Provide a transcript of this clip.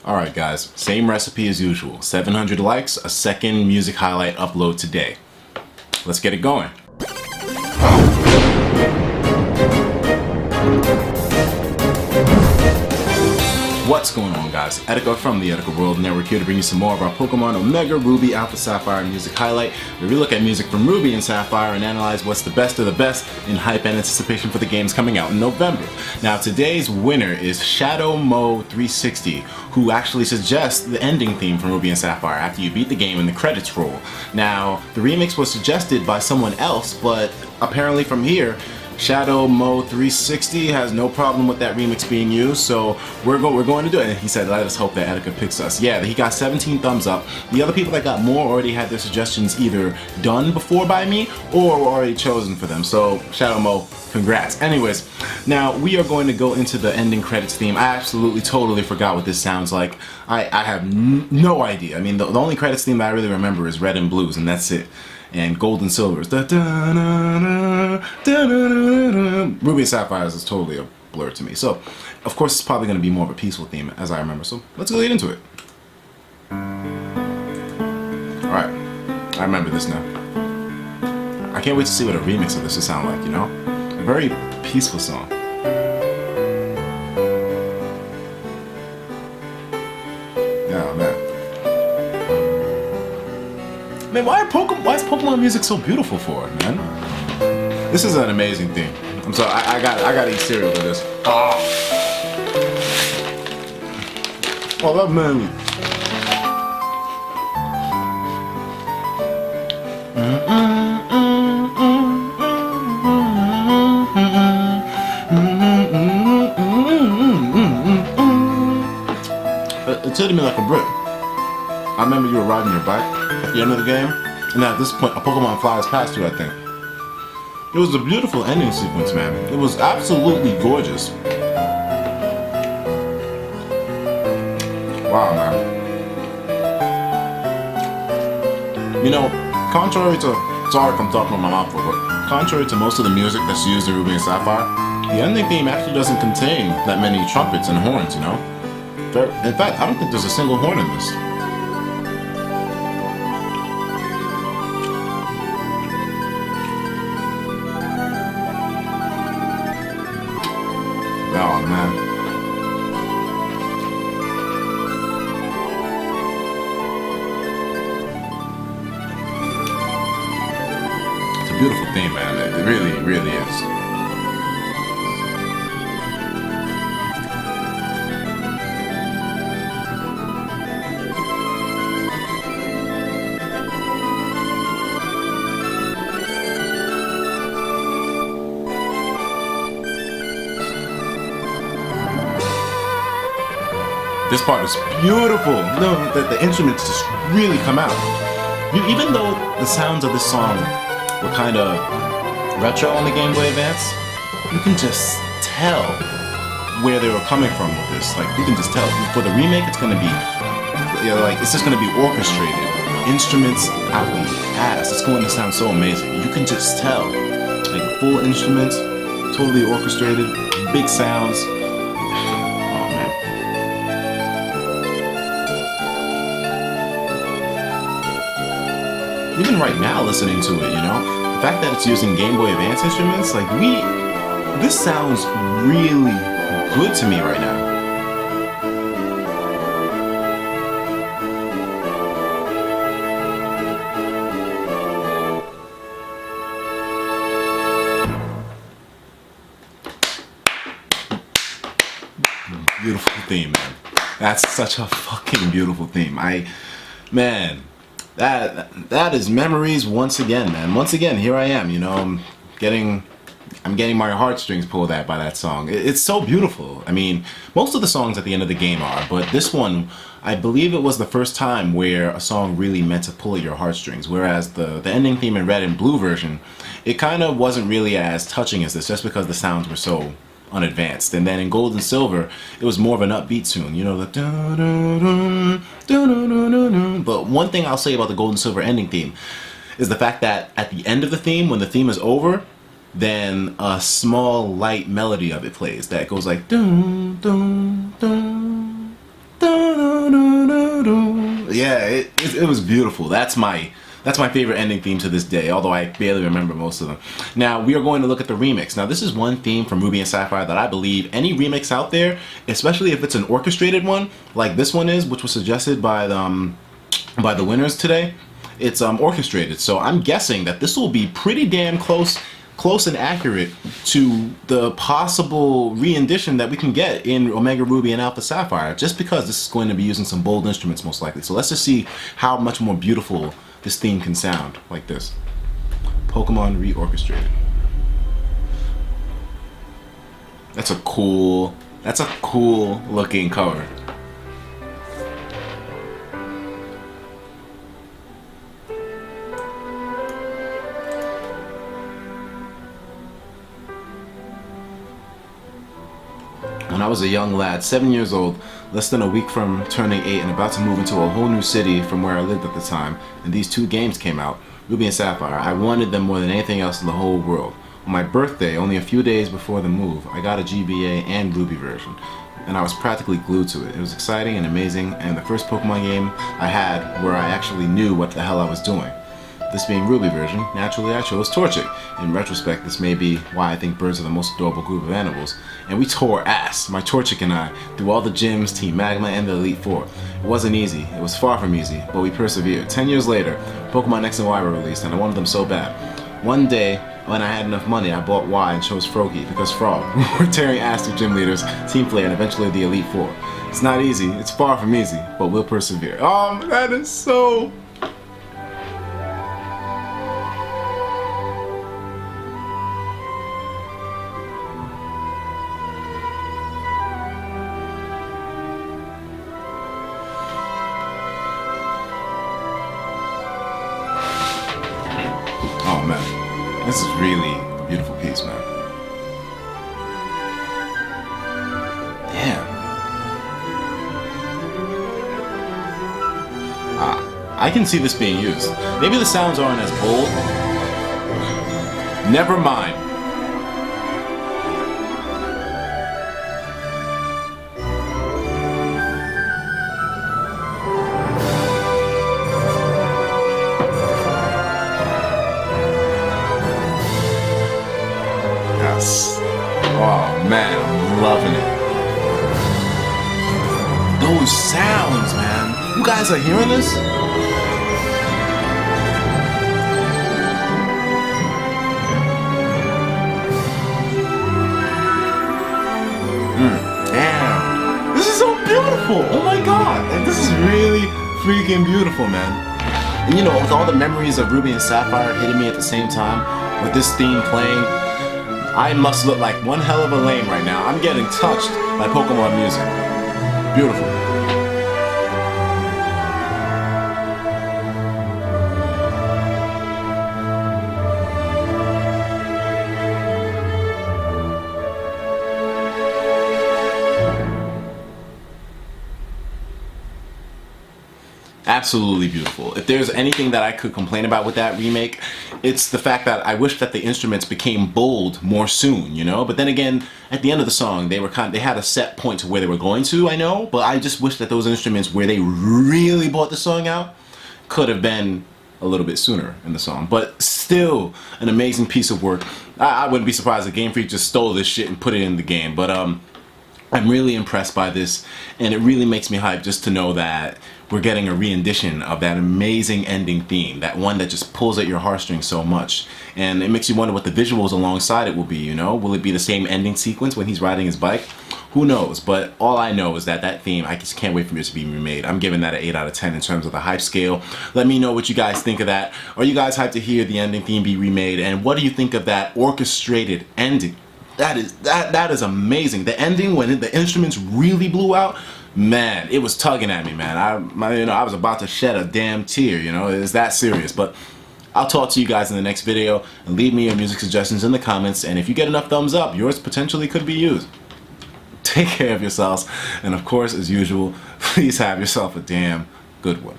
Alright guys, same recipe as usual. 700 likes, a second music highlight upload today. Let's get it going. What's going on guys? RaisiK from the RaisiK World Network here to bring you some more of our Pokemon Omega, Ruby, Alpha, Sapphire music highlight, where we look at music from Ruby and Sapphire and analyze what's the best of the best in hype and anticipation for the games coming out in November. Now today's winner is Shadow Mo 360, who actually suggests the ending theme from Ruby and Sapphire after you beat the game and the credits roll. Now the remix was suggested by someone else, but apparently from here, Shadow Mo 360 has no problem with that remix being used, so we're going to do it. And he said, let us hope that RaisiK picks us. Yeah, he got 17 thumbs up. The other people that got more already had their suggestions either done before by me or were already chosen for them. So Shadow Mo, congrats. Anyways, now we are going to go into the ending credits theme. I absolutely totally forgot what this sounds like. I have no idea. I mean, the only credits theme that I really remember is Red and Blues, and that's it. And Gold and Silvers. Ruby and Sapphires is totally a blur to me. So, of course, it's probably going to be more of a peaceful theme, as I remember. So, let's go get into it. Alright, I remember this now. I can't wait to see what a remix of this will sound like, you know? A very peaceful song. Yeah, man. Man, why is Pokemon music so beautiful for it, man? This is an amazing thing. I'm sorry, I gotta eat cereal with this. Oh, that man. It's hitting me like a brick. I remember you were riding your bike at the end of the game, and at this point, a Pokemon flies past you, I think. It was a beautiful ending sequence, man. It was absolutely gorgeous. Wow, man. You know, contrary to, sorry if I'm talking with my mouth full, but contrary to most of the music that's used in Ruby and Sapphire, the ending theme actually doesn't contain that many trumpets and horns, you know? In fact, I don't think there's a single horn in this. Oh man. It's a beautiful theme, man. It really, really is. This part is beautiful. No, the instruments just really come out. Even though the sounds of this song were kind of retro on the Game Boy Advance, you can just tell where they were coming from with this. Like, you can just tell. For the remake, it's gonna be, you know, like, it's just gonna be orchestrated. Instruments out the ass. It's going to sound so amazing. You can just tell. Like, full instruments, totally orchestrated, big sounds. Even right now listening to it, you know, the fact that it's using Game Boy Advance instruments, like this sounds really good to me right now. Beautiful theme, man. That's such a fucking beautiful theme. Man. That is memories once again, man. Once again, here I am, you know, I'm getting my heartstrings pulled at by that song. It's so beautiful. I mean, most of the songs at the end of the game are, but this one, I believe it was the first time where a song really meant to pull at your heartstrings, whereas the ending theme in Red and Blue version, it kind of wasn't really as touching as this, just because the sounds were so unadvanced. And then in Gold and Silver, it was more of an upbeat tune, you know, the but one thing I'll say about the Gold and Silver ending theme is the fact that at the end of the theme, when the theme is over, then a small light melody of it plays that goes like dun, dun, dun, dun, Yeah, it was beautiful. That's my favorite ending theme to this day, although I barely remember most of them. Now, we are going to look at the remix. Now, this is one theme from Ruby and Sapphire that I believe any remix out there, especially if it's an orchestrated one, like this one is, which was suggested by the winners today, it's orchestrated. So I'm guessing that this will be pretty damn close and accurate to the possible rendition that we can get in Omega Ruby and Alpha Sapphire, just because this is going to be using some bold instruments most likely. So let's just see how much more beautiful this theme can sound like this. Pokemon Reorchestrated. That's a cool looking cover. When I was a young lad, 7 years old, less than a week from turning 8 and about to move into a whole new city from where I lived at the time, and these two games came out, Ruby and Sapphire, I wanted them more than anything else in the whole world. On my birthday, only a few days before the move, I got a GBA and Ruby version, and I was practically glued to it. It was exciting and amazing, and the first Pokemon game I had where I actually knew what the hell I was doing. This being Ruby version, naturally I chose Torchic. In retrospect, this may be why I think birds are the most adorable group of animals. And we tore ass, my Torchic and I, through all the gyms, Team Magma, and the Elite Four. It wasn't easy, it was far from easy, but we persevered. 10 years later, Pokemon X and Y were released, and I wanted them so bad. One day, when I had enough money, I bought Y and chose Froakie, because Frog. We were tearing ass through gym leaders, Team Flare, and eventually the Elite Four. It's not easy, it's far from easy, but we'll persevere. Oh, that is so... Oh man, this is really a beautiful piece, man. Damn. I can see this being used. Maybe the sounds aren't as bold. Never mind. Oh man, I'm loving it. Those sounds, man. You guys are hearing this? Damn. This is so beautiful. Oh my god. Like, this is really freaking beautiful, man. And you know, with all the memories of Ruby and Sapphire hitting me at the same time, with this theme playing, I must look like one hell of a lame right now. I'm getting touched by Pokemon music. Beautiful. Absolutely beautiful. If there's anything that I could complain about with that remake, it's the fact that I wish that the instruments became bold more soon, you know? But then again, at the end of the song, they had a set point to where they were going to, I know, but I just wish that those instruments, where they really brought the song out, could have been a little bit sooner in the song. But still, an amazing piece of work. I wouldn't be surprised if Game Freak just stole this shit and put it in the game, but I'm really impressed by this, and it really makes me hyped just to know that we're getting a rendition of that amazing ending theme, that one that just pulls at your heartstrings so much. And it makes you wonder what the visuals alongside it will be, you know? Will it be the same ending sequence when he's riding his bike? Who knows? But all I know is that that theme, I just can't wait for it to be remade. I'm giving that an 8 out of 10 in terms of the hype scale. Let me know what you guys think of that. Are you guys hyped to hear the ending theme be remade? And what do you think of that orchestrated ending? That is amazing. The ending, when the instruments really blew out, man, it was tugging at me, man. I was about to shed a damn tear, you know. It's that serious. But I'll talk to you guys in the next video, and leave me your music suggestions in the comments, and if you get enough thumbs up, yours potentially could be used. Take care of yourselves, and of course, as usual, please have yourself a damn good one.